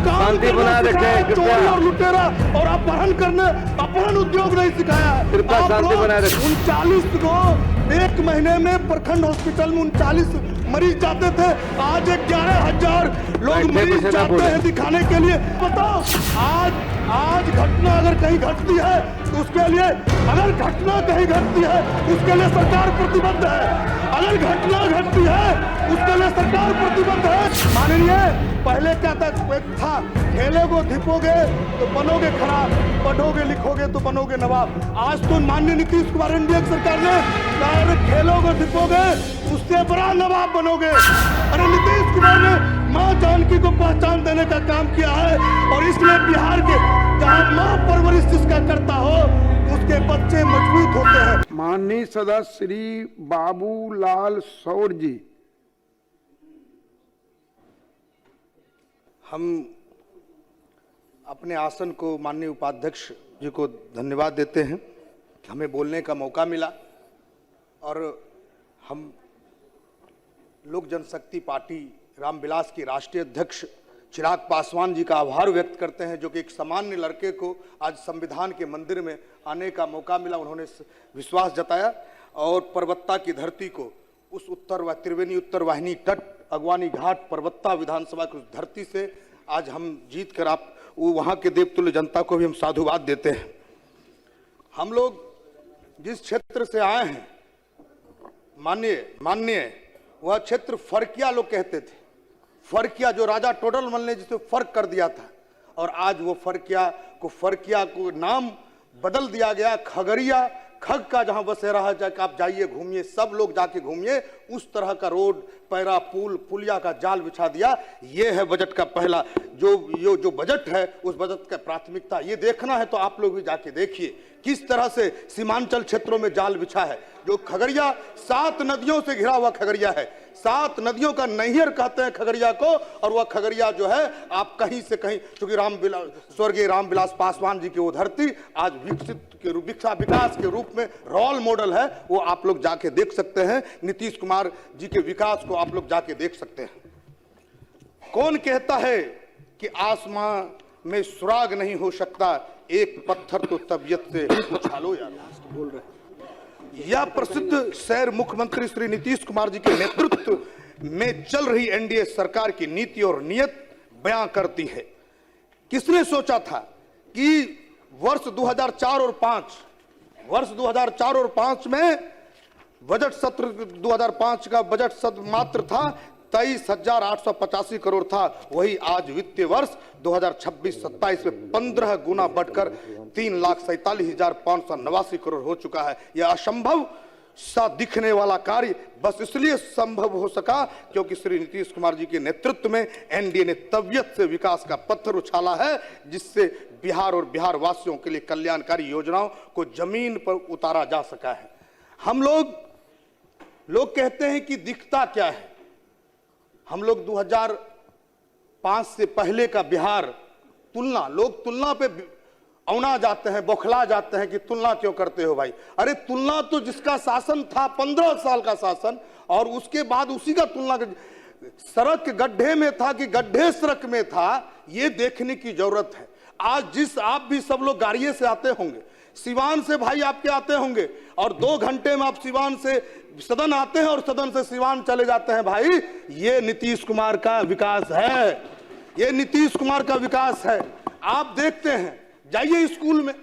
शांति बना रखें, चोरी और लुटेरा और अपहरण उद्योग नहीं सिखाया है। कृपया शांति बनाए रखें। 39 को एक महीने में प्रखंड हॉस्पिटल में 39 मरीज जाते थे, आज 11,000 लोग मरीज जाते हैं दिखाने के लिए। बताओ, आज घटना अगर कहीं घटती है तो उसके लिए, अगर घटना कहीं घटती है उसके लिए सरकार प्रतिबद्ध है। अगर घटना घटती है उसके लिए सरकार प्रतिबद्ध है। माननीय, पहले क्या था, खेलोगे धिपोगे तो बनोगे खराब, पढ़ोगे लिखोगे तो बनोगे नवाब। आज तो माननीय नीतीश कुमार एनडीए सरकार ने कहा, खेलोगे धिपोगे उससे बड़ा नवाब बनोगे। अरे नीतीश कुमार ने माँ जानकी को पहचान देने का काम किया है और इसलिए बिहार के जहाँ माँ परवरिश जिसका करता हो उसके बच्चे मजबूत होते हैं। माननीय सदस्य श्री बाबूलाल सौर जी। हम अपने आसन को माननीय उपाध्यक्ष जी को धन्यवाद देते हैं कि हमें बोलने का मौका मिला और हम लोक जनशक्ति पार्टी रामविलास के राष्ट्रीय अध्यक्ष चिराग पासवान जी का आभार व्यक्त करते हैं, जो कि एक सामान्य लड़के को आज संविधान के मंदिर में आने का मौका मिला। उन्होंने विश्वास जताया और पर्वत्ता की धरती को, उस त्रिवेणी उत्तर वाहिनी तट अगवानी घाट पर्वत्ता विधानसभा की उस धरती से आज हम जीत कर आप वहाँ के देवतुल्य जनता को भी हम साधुवाद देते हैं। हम लोग जिस क्षेत्र से आए हैं, माननीय वह क्षेत्र फरकिया लोग कहते थे। फरकिया जो राजा टोडरमल ने जिसे फर्क कर दिया था, और आज वो फरकिया को नाम बदल दिया गया खगड़िया। खग का जहां बसेरा है, जाके आप जाइए घूमिए, सब लोग जाके घूमिए। उस तरह का रोड, पैरा, पुलिया का जाल बिछा दिया। ये है बजट का पहला जो बजट है, उस बजट का प्राथमिकता। ये देखना है तो आप लोग भी जाके देखिए किस तरह से सीमांचल क्षेत्रों में जाल बिछा है। जो खगड़िया 7 नदियों से घिरा हुआ खगड़िया है, 7 नदियों का नैहर कहते हैं खगड़िया को। और वह खगड़िया जो है आप कहीं से कहीं, क्योंकि स्वर्गीय रामविलास पासवान जी की वो धरती आज विकास के रूप में रोल मॉडल है। वो आप लोग जाके देख सकते हैं। नीतीश कुमार जी के विकास को आप लोग जाके देख सकते हैं। कौन कहता है कि आसमां में सुराग नहीं हो सकता, एक पत्थर तो तबीयत से उछालो यार। बोल रहे यह प्रसिद्ध शहर मुख्यमंत्री श्री नीतीश कुमार जी के नेतृत्व में चल रही एनडीए सरकार की नीति और नियत बयां करती है। किसने सोचा था कि वर्ष 2004 और 5 में बजट सत्र 2005 का बजट सत्र मात्र था 23,885 करोड़ था। वही आज वित्तीय वर्ष 2026-27 में 15 गुना बढ़कर 3,47,589 करोड़ हो चुका है। यह असंभव सा दिखने वाला कार्य बस इसलिए संभव हो सका क्योंकि श्री नीतीश कुमार जी के नेतृत्व में एनडीए ने तबीयत से विकास का पत्थर उछाला है, जिससे बिहार और बिहार वासियों के लिए कल्याणकारी योजनाओं को जमीन पर उतारा जा सका है। हम लोग कहते हैं कि दिखता क्या है। हम लोग 2005 से पहले का बिहार लोग तुलना पे औना जाते हैं, बौखला जाते हैं कि तुलना क्यों करते हो भाई। अरे तुलना तो जिसका शासन था 15 साल का शासन, और उसके बाद उसी का तुलना सड़क गड्ढे में था कि गड्ढे सड़क में था, ये देखने की जरूरत है। आज आप भी सब लोग गाड़िए से आते होंगे, सिवान से भाई आपके आते होंगे, और 2 घंटे में आप सिवान से सदन आते हैं और सदन से सिवान चले जाते हैं। भाई ये नीतीश कुमार का विकास है, ये नीतीश कुमार का विकास है। आप देखते हैं, जाइए स्कूल में,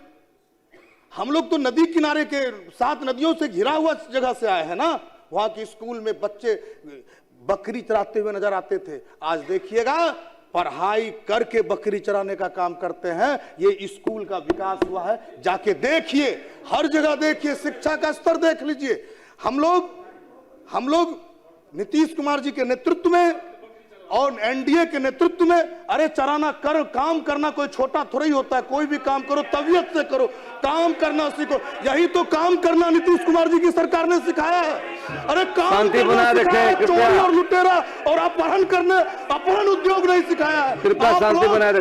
हम लोग तो नदी किनारे के 7 नदियों से घिरा हुआ जगह से आए हैं ना। वहां के स्कूल में बच्चे बकरी चराते हुए नजर आते थे। आज देखिएगा पढ़ाई करके बकरी चराने का काम करते हैं। ये स्कूल का विकास हुआ है, जाके देखिए, हर जगह देखिए, शिक्षा का स्तर देख लीजिए। हम लोग नीतीश कुमार जी के नेतृत्व में और एनडीए के नेतृत्व में, अरे चराना काम करना कोई छोटा थोड़ा ही होता है। कोई भी काम करो तबीयत से करो, काम करना सीखो। यही तो काम करना नीतीश कुमार जी की सरकार ने सिखाया है। अरे काम करना सिखाया, चोरी और लुटेरा और अपहरण उद्योग नहीं सिखाया है।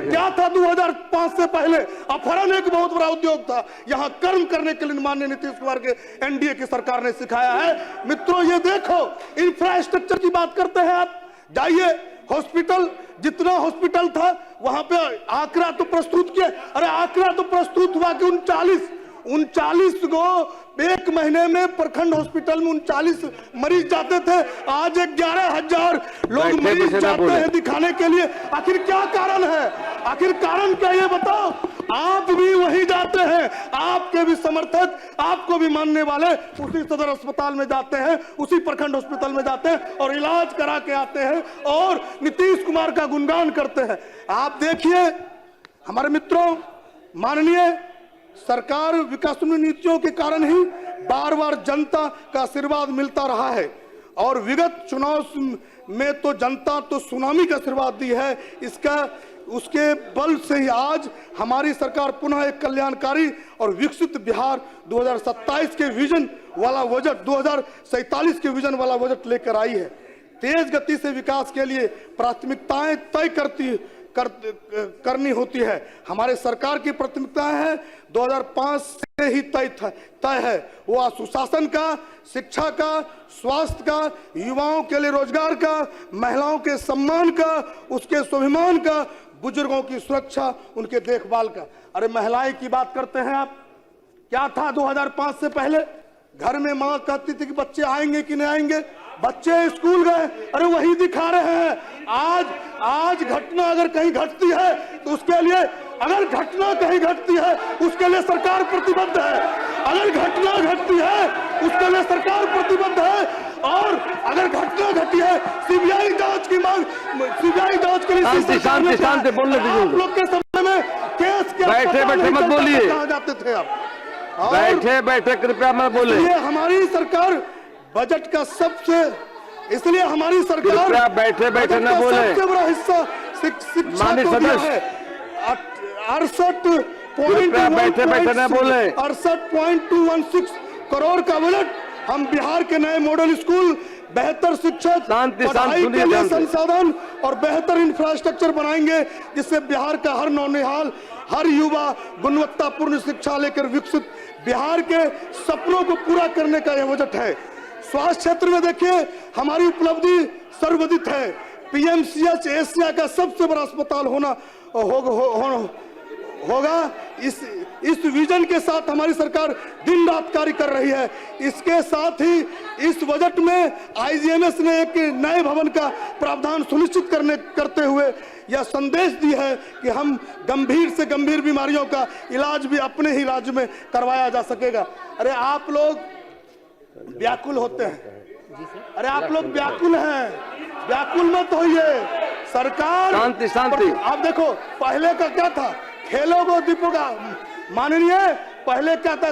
क्या था 2005 से पहले? अपहरण एक बहुत बड़ा उद्योग था। यहाँ कर्म करने के लिए माननीय नीतीश कुमार के एनडीए की सरकार ने सिखाया है। मित्रों ये देखो, इंफ्रास्ट्रक्चर की बात करते हैं आप, जाइए हॉस्पिटल, जितना हॉस्पिटल था वहां पे आंकड़ा तो प्रस्तुत किया। अरे आंकड़ा तो प्रस्तुत हुआ कि 39 को एक महीने में प्रखंड हॉस्पिटल में 39 मरीज जाते थे। आज 11,000 लोग मरीज जाते हैं दिखाने के लिए। आखिर क्या कारण है? आखिर कारण क्या, ये बताओ। आप भी वहीं जाते हैं, आपके भी समर्थक, आपको भी मानने वाले उसी सदर अस्पताल में जाते हैं, उसी प्रखंड हॉस्पिटल में जाते हैं और इलाज करा के आते हैं और नीतीश कुमार का गुणगान करते हैं। आप देखिए हमारे मित्रों, माननीय सरकार विकासोन्मुखी नीतियों के कारण ही बार बार जनता का आशीर्वाद मिलता रहा है और विगत चुनाव में तो जनता तो सुनामी का आशीर्वाद दी है। उसके बल से ही आज हमारी सरकार पुनः एक कल्याणकारी और विकसित बिहार 2027 के विजन वाला बजट, 2047 के विजन वाला बजट लेकर आई है। तेज गति से विकास के लिए प्राथमिकताएं तय करनी होती है। हमारे सरकार की प्राथमिकताएं हैं 2005 से ही तय है। वो सुशासन का, शिक्षा का, स्वास्थ्य का, युवाओं के लिए रोजगार का, महिलाओं के सम्मान का, उसके स्वाभिमान का, बुजुर्गों की सुरक्षा, उनके देखभाल का। अरे महिलाएं की बात करते हैं आप, क्या था 2005 से पहले? घर में मां कहती थी कि बच्चे आएंगे कि नहीं आएंगे, बच्चे स्कूल गए, अरे वही दिखा रहे हैं। आज घटना अगर कहीं घटती है तो उसके लिए, अगर घटना कहीं घटती है उसके लिए सरकार प्रतिबद्ध है। अगर घटना घटती है उसके लिए सरकार प्रतिबद्ध है। और अगर घटना घटी है सीबीआई जांच की मांग, सीबीआई जांच के लिए शांति बोलने दीजिए। आप लोग के समय में केस के बैठे मत बोलिए, कहां जाते थे आप? बैठे कृपया मत बोले। ये हमारी सरकार बजट का सबसे, इसलिए हमारी सरकार बैठे न बोले। सबसे बड़ा हिस्सा शिक्षा को दिया है। 68.216 करोड़ का बजट हम बिहार के नए मॉडल स्कूल, बेहतर शिक्षक, पढ़ाई के लिए संसाधन और बेहतर इंफ्रास्ट्रक्चर बनाएंगे, जिससे बिहार का हर नौनिहाल, हर युवा गुणवत्तापूर्ण शिक्षा लेकर विकसित बिहार के सपनों को पूरा करने का यह बजट है। स्वास्थ्य क्षेत्र में देखिए हमारी उपलब्धि सर्वाधिक है। पीएमसीएच एशिया का सबसे बड़ा अस्पताल होगा। इस विजन के साथ हमारी सरकार दिन रात कार्य कर रही है। इसके साथ ही इस बजट में आईजीएमएस ने एक नए भवन का प्रावधान सुनिश्चित करते हुए यह संदेश दी है कि हम गंभीर से गंभीर बीमारियों का इलाज भी अपने ही राज्य में करवाया जा सकेगा। अरे आप लोग व्याकुल होते हैं, अरे आप लोग व्याकुल हैं, व्याकुल मत होइए। सरकार शांति। आप देखो पहले का क्या था, खेलोगे दीपोगा, माननीय पहले क्या था,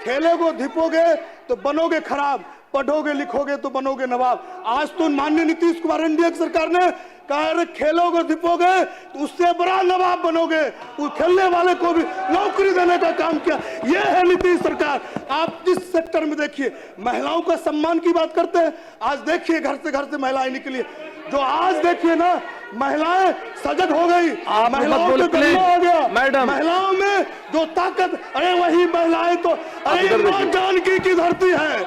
खेलोगे दीपोगे तो बनोगे खराब, पढ़ोगे लिखोगे तो बनोगे नवाब। आज तो माननीय नीतीश कुमार एनडीए की सरकार ने कहा खेलोगे दीपोगे तो उससे बड़ा नवाब बनोगे, उस खेलने वाले को भी नौकरी देने का काम किया। यह है नीतीश सरकार। आप जिस सेक्टर में देखिए, महिलाओं का सम्मान की बात करते हैं, आज देखिए घर से महिलाएं निकली, जो आज देखिए ना महिलाएं सजग हो गई, महिलाओं को गला हो गया, मैडम महिलाओं में जो ताकत, अरे वही महिलाएं तो, अरे मां जानकी की धरती है,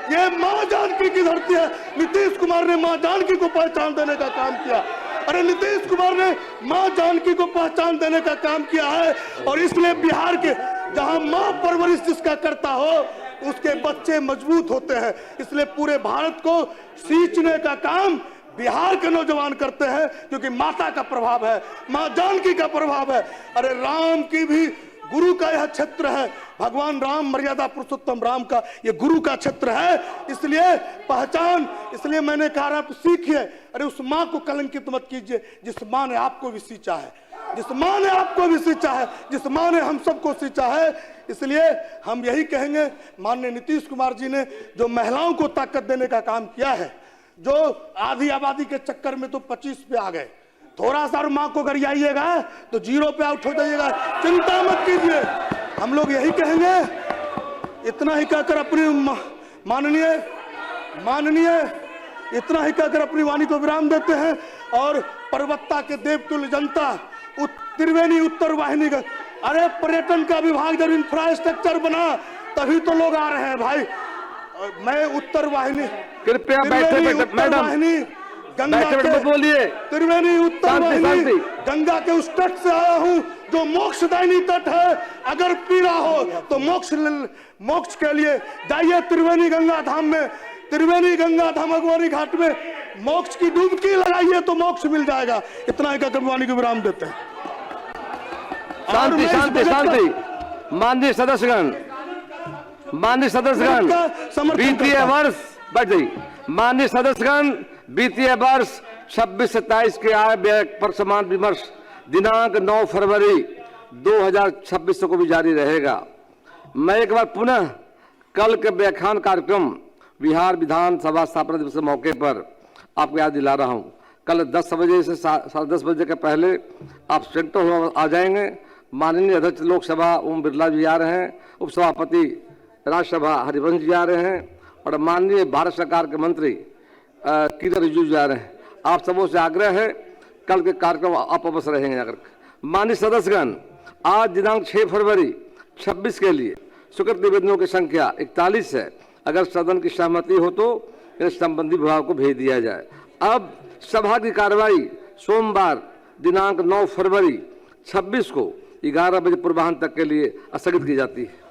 ये मां जानकी की धरती है। नीतीश कुमार ने मां जानकी को पहचान देने का काम किया। अरे नीतीश कुमार ने मां जानकी को पहचान देने का काम किया है और इसलिए बिहार के जहां मां परवरिश जिसका करता हो उसके बच्चे मजबूत होते हैं। इसलिए पूरे भारत को सींचने का काम बिहार के नौजवान करते हैं, क्योंकि माता का प्रभाव है, मां जानकी का प्रभाव है। अरे राम की भी गुरु का यह क्षेत्र है, भगवान राम मर्यादा पुरुषोत्तम राम का ये गुरु का क्षेत्र है। इसलिए पहचान, इसलिए मैंने कहा आप सीखिए। अरे उस माँ को कलंकित मत कीजिए जिस माँ ने आपको भी सींचा है, जिस माँ ने आपको भी सींचा है, जिस माँ ने हम सबको सींचा है। इसलिए हम यही कहेंगे, माननीय नीतीश कुमार जी ने जो महिलाओं को ताकत देने का काम किया है, जो आधी आबादी के चक्कर में तो 25 पे आ गए, थोड़ा सा माँ को अगर आइएगा तो 0 पे आउट हो जाइएगा, चिंता मत कीजिए। हम लोग यही कहेंगे, इतना ही कहकर अपनी माननीय इतना ही कहकर अपनी वाणी को विराम देते हैं। और पर्वत्ता के देवतुल्य जनता, त्रिवेणी उत्तर वाहिनी का, अरे पर्यटन का विभाग जब इंफ्रास्ट्रक्चर बना तभी तो लोग आ रहे हैं भाई। मैं उत्तर वाहिनी, कृपया बैठे मैडम, गंगा बैठे बैठे के मत बोलिए। त्रिवेणी उत्तर शांति, वाहिनी शांति। गंगा के उस तट से आया हूं जो मोक्षदायिनी तट है। अगर पीड़ा हो तो मोक्ष के लिए जाइए त्रिवेणी गंगा धाम में, त्रिवेणी गंगा धाम अगवानी घाट में मोक्ष की डुबकी लगाइए तो मोक्ष मिल जाएगा। इतना ही कहकर वाणी को विराम देते हैं। शांति शांति शांति। माननीय सदस्यगण, माननीय सदस्यगण, वित्तीय वर्ष बैठ जाइए। माननीय सदस्यगण, वित्तीय वर्ष 26-27 के आय व्यय पर समान विमर्श दिनांक 9 फरवरी 2026 को भी जारी रहेगा। मैं एक बार पुनः कल के व्याख्यान कार्यक्रम बिहार विधानसभा स्थापना दिवस के मौके पर आपको याद दिला रहा हूं। कल 10 बजे से 10:30 बजे के पहले आप सेंट्रल हॉल आ जाएंगे। माननीय अध्यक्ष लोकसभा ओम बिरला जी आ रहे हैं, उपसभापति राज्यसभा हरिवंश जी आ रहे हैं और माननीय भारत सरकार के मंत्री किरण रिजिजू जी आ रहे हैं। आप सबों से आग्रह है कल के कार्यक्रम आप अवश्य रहेंगे अगर। माननीय सदस्यगण, आज दिनांक 6 फरवरी 26 के लिए स्वीकृत निवेदनों की संख्या 41 है। अगर सदन की सहमति हो तो इन्हें संबंधित विभाग को भेज दिया जाए। अब सभा की कार्रवाई सोमवार दिनांक 9 फरवरी 26 को 11 बजे पूर्वाह्न तक के लिए स्थगित की जाती है।